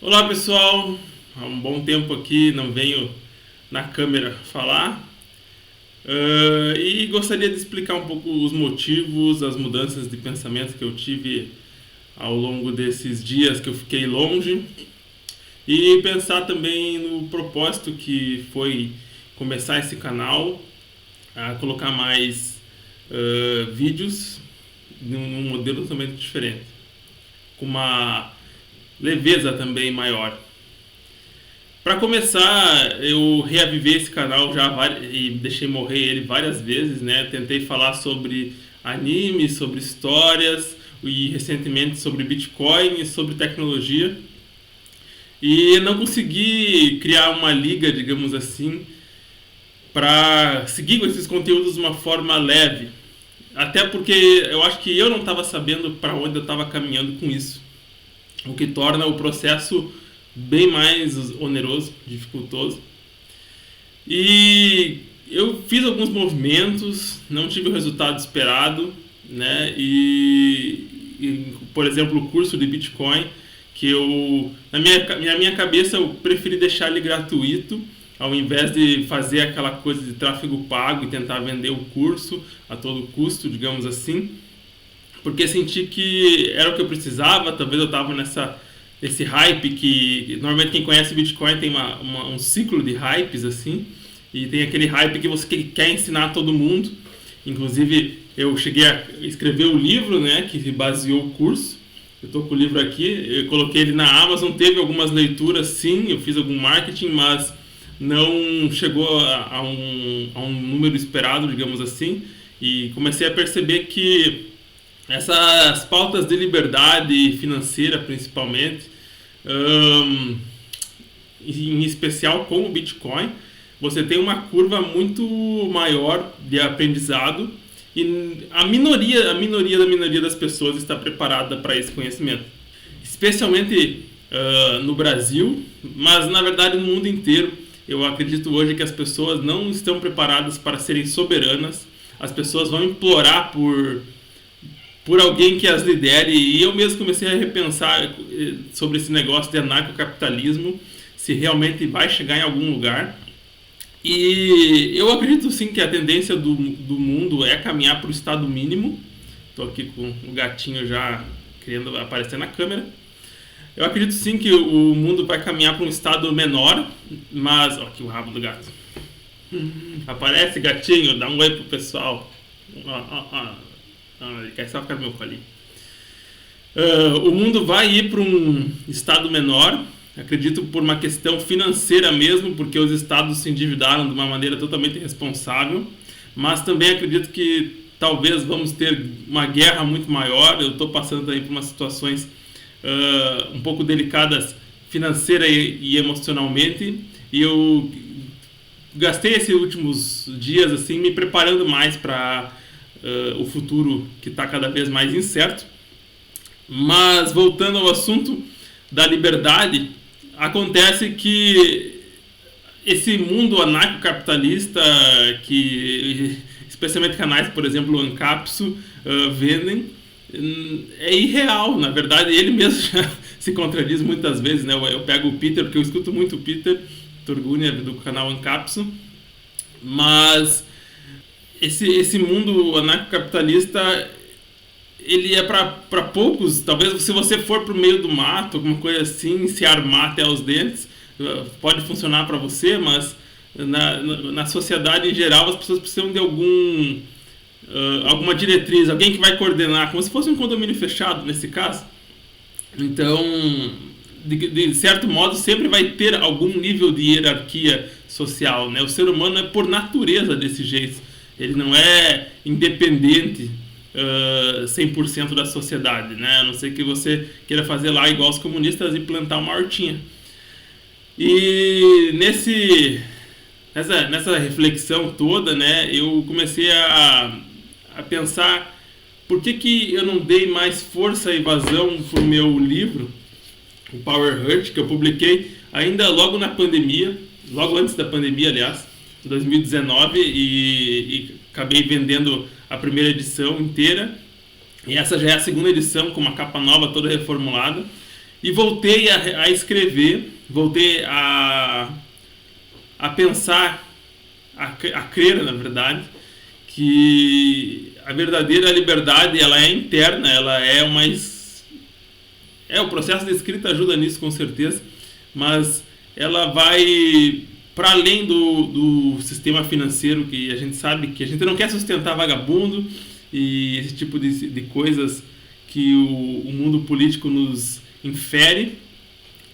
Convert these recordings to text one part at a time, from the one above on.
Olá pessoal, há um bom tempo aqui não venho na câmera falar e gostaria de explicar um pouco os motivos, as mudanças de pensamento que eu tive ao longo desses dias que eu fiquei longe e pensar também no propósito que foi começar esse canal, a colocar mais vídeos num modelo totalmente diferente, com uma leveza também maior. Para começar, eu reavivei esse canal e deixei morrer ele várias vezes, né? Tentei falar sobre anime, sobre histórias e recentemente sobre Bitcoin e sobre tecnologia. E não consegui criar uma liga, digamos assim, para seguir com esses conteúdos de uma forma leve. Até porque eu acho que eu não estava sabendo para onde eu estava caminhando com isso, o que torna o processo bem mais oneroso, dificultoso. E eu fiz alguns movimentos, não tive o resultado esperado, né? Por exemplo, o curso de Bitcoin, que eu na minha cabeça eu preferi deixar ele gratuito, ao invés de fazer aquela coisa de tráfego pago e tentar vender o curso a todo custo, digamos assim, porque senti que era o que eu precisava. Talvez eu estava esse hype que normalmente quem conhece o Bitcoin tem um ciclo de hypes assim, e tem aquele hype que você quer ensinar a todo mundo. Inclusive eu cheguei a escrever o livro, né, que baseou o curso. Eu estou com o livro aqui, eu coloquei ele na Amazon, teve algumas leituras sim, eu fiz algum marketing, mas não chegou a um número esperado, digamos assim, e comecei a perceber que essas pautas de liberdade financeira, principalmente, em especial com o Bitcoin, você tem uma curva muito maior de aprendizado e a minoria das pessoas está preparada para esse conhecimento. Especialmente no Brasil, mas na verdade no mundo inteiro. Eu acredito hoje que as pessoas não estão preparadas para serem soberanas. As pessoas vão implorar por alguém que as lidere, e eu mesmo comecei a repensar sobre esse negócio de anarcocapitalismo, se realmente vai chegar em algum lugar. E eu acredito sim que a tendência do mundo é caminhar para o estado mínimo. Estou aqui com o gatinho já querendo aparecer na câmera. Eu acredito sim que o mundo vai caminhar para um estado menor, mas... Ó, aqui o rabo do gato. Aparece, gatinho, dá um oi pro pessoal. Ele quer só ficar no meu colinho. O mundo vai ir para um estado menor, acredito por uma questão financeira mesmo, porque os estados se endividaram de uma maneira totalmente irresponsável, mas também acredito que talvez vamos ter uma guerra muito maior. Eu estou passando também por umas situações um pouco delicadas financeira e emocionalmente, e eu gastei esses últimos dias assim me preparando mais para o futuro, que está cada vez mais incerto. Mas voltando ao assunto da liberdade, acontece que esse mundo anarcocapitalista, que especialmente canais, por exemplo, o Ancapsu, vendem, é irreal. Na verdade, ele mesmo já se contradiz muitas vezes, né? Eu pego o Peter, porque eu escuto muito o Peter Turguniev do canal Ancapsu, mas esse mundo anarcocapitalista, ele é para poucos. Talvez se você for pro meio do mato, alguma coisa assim, se armar até os dentes, pode funcionar para você, mas na sociedade em geral as pessoas precisam de alguma diretriz, alguém que vai coordenar, como se fosse um condomínio fechado nesse caso. Então, de certo modo, sempre vai ter algum nível de hierarquia social, né? O ser humano é por natureza desse jeito. Ele não é independente 100% da sociedade, né? A não ser que você queira fazer lá igual os comunistas e plantar uma hortinha. E nessa reflexão toda, né, eu comecei a pensar por que eu não dei mais força e vazão pro meu livro, o Power Hurt, que eu publiquei ainda logo na pandemia, logo antes da pandemia, aliás, em 2019, e acabei vendendo a primeira edição inteira, e essa já é a segunda edição com uma capa nova, toda reformulada. E voltei a escrever, voltei a pensar, a crer, na verdade, que a verdadeira liberdade, ela é interna, ela é o processo de escrita ajuda nisso, com certeza, mas ela vai para além do sistema financeiro, que a gente sabe que a gente não quer sustentar vagabundo e esse tipo de coisas que o mundo político nos infere.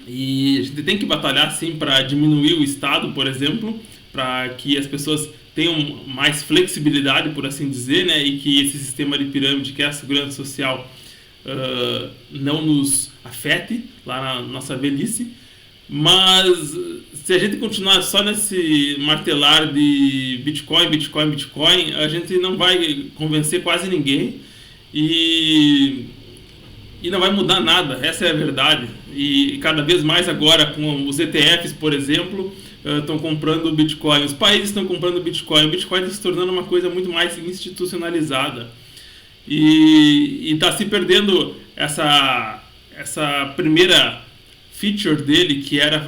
E a gente tem que batalhar, sim, para diminuir o Estado, por exemplo, para que as pessoas tenham mais flexibilidade, por assim dizer, né? E que esse sistema de pirâmide, que é a segurança social, não nos afete lá na nossa velhice. Mas se a gente continuar só nesse martelar de Bitcoin, Bitcoin, Bitcoin, a gente não vai convencer quase ninguém e não vai mudar nada, essa é a verdade. E cada vez mais agora com os ETFs, por exemplo, estão comprando Bitcoin, os países estão comprando Bitcoin, o Bitcoin está se tornando uma coisa muito mais institucionalizada e está se perdendo essa primeira feature dele, que era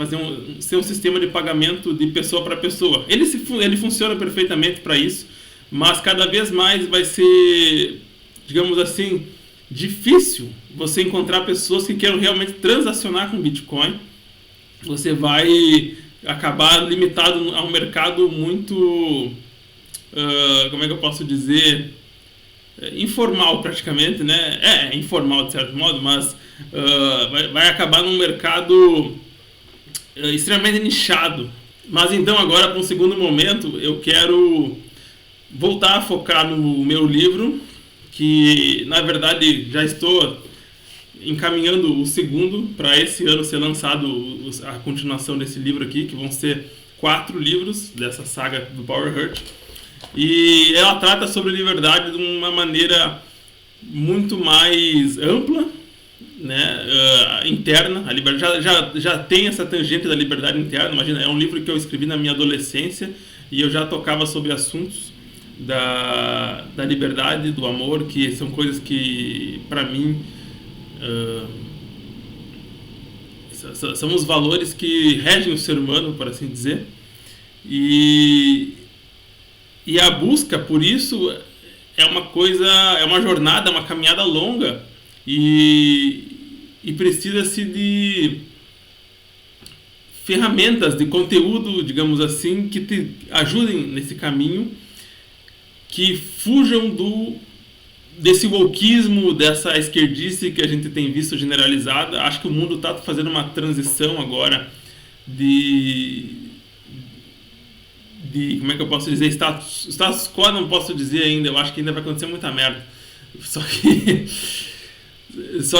ser um sistema de pagamento de pessoa para pessoa. Ele funciona perfeitamente para isso, mas cada vez mais vai ser, digamos assim, difícil você encontrar pessoas que queiram realmente transacionar com Bitcoin. Você vai acabar limitado a um mercado muito, como é que eu posso dizer, informal praticamente, né? É informal de certo modo, mas vai acabar num mercado extremamente nichado. Mas então agora, para um segundo momento, eu quero voltar a focar no meu livro, que na verdade já estou encaminhando o segundo para esse ano ser lançado a continuação desse livro aqui, que vão ser 4 livros dessa saga do Power Hurt. E ela trata sobre liberdade de uma maneira muito mais ampla, né, interna. A liberdade já tem essa tangente da liberdade interna. Imagina, é um livro que eu escrevi na minha adolescência e eu já tocava sobre assuntos da liberdade, do amor, que são coisas que, para mim, são os valores que regem o ser humano, por assim dizer. E a busca por isso é uma jornada, uma caminhada longa e precisa-se de ferramentas, de conteúdo, digamos assim, que te ajudem nesse caminho, que fujam desse wokeismo, dessa esquerdice que a gente tem visto generalizada. Acho que o mundo está fazendo uma transição agora de como é que eu posso dizer, status quo não posso dizer ainda, eu acho que ainda vai acontecer muita merda. Só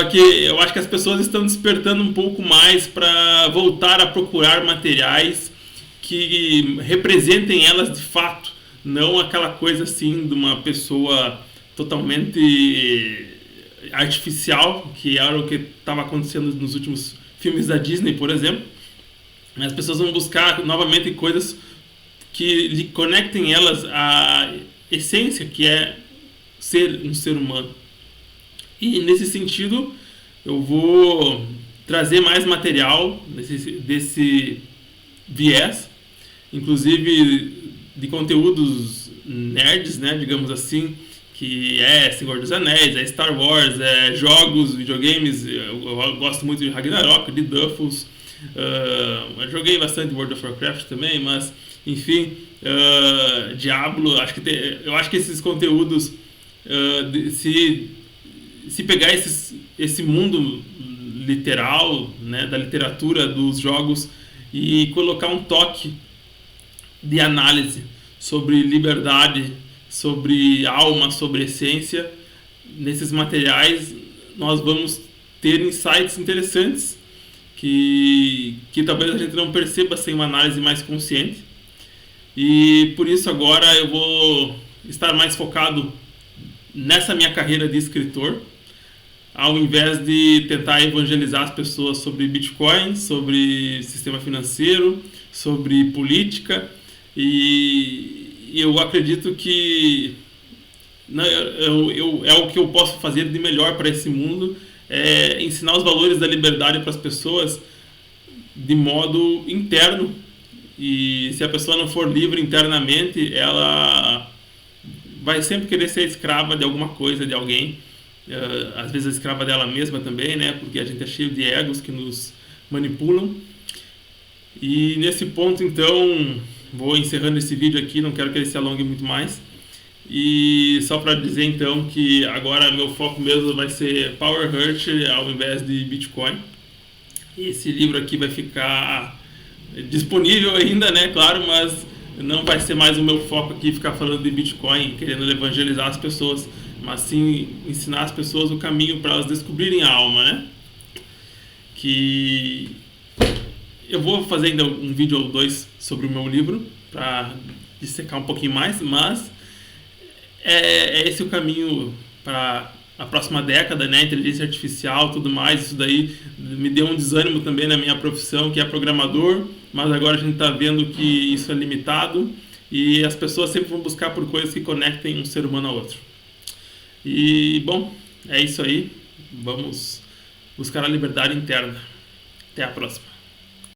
que eu acho que as pessoas estão despertando um pouco mais para voltar a procurar materiais que representem elas de fato, não aquela coisa assim de uma pessoa totalmente artificial, que era o que estava acontecendo nos últimos filmes da Disney, por exemplo. As pessoas vão buscar novamente coisas que conectem elas à essência, que é ser um ser humano. E nesse sentido, eu vou trazer mais material desse viés, inclusive de conteúdos nerds, né, digamos assim, que é Senhor dos Anéis, é Star Wars, é jogos, videogames. Eu gosto muito de Ragnarok, de Duffels, eu joguei bastante World of Warcraft também, mas enfim, Diablo. Eu acho que esses conteúdos, se pegar esse mundo literal, né, da literatura, dos jogos, e colocar um toque de análise sobre liberdade, sobre alma, sobre essência, nesses materiais, nós vamos ter insights interessantes que talvez a gente não perceba sem uma análise mais consciente. E por isso agora eu vou estar mais focado nessa minha carreira de escritor, ao invés de tentar evangelizar as pessoas sobre Bitcoin, sobre sistema financeiro, sobre política. E eu acredito que é o que eu posso fazer de melhor para esse mundo, ensinar os valores da liberdade para as pessoas de modo interno. E se a pessoa não for livre internamente, ela vai sempre querer ser escrava de alguma coisa, de alguém. Às vezes escrava dela mesma também, né? Porque a gente é cheio de egos que nos manipulam. E nesse ponto, então, vou encerrando esse vídeo aqui, não quero que ele se alongue muito mais. E só para dizer então que agora meu foco mesmo vai ser Power Hurt ao invés de Bitcoin. Esse livro aqui vai ficar disponível ainda, né? Claro, mas não vai ser mais o meu foco aqui ficar falando de Bitcoin, querendo evangelizar as pessoas, mas sim ensinar as pessoas o caminho para elas descobrirem a alma, né? Que eu vou fazer ainda um vídeo ou dois sobre o meu livro para dissecar um pouquinho mais, mas é esse o caminho para a próxima década, né? Inteligência artificial, tudo mais, isso daí me deu um desânimo também na minha profissão, que é programador, mas agora a gente está vendo que isso é limitado e as pessoas sempre vão buscar por coisas que conectem um ser humano a outro. E, bom, é isso aí. Vamos buscar a liberdade interna. Até a próxima.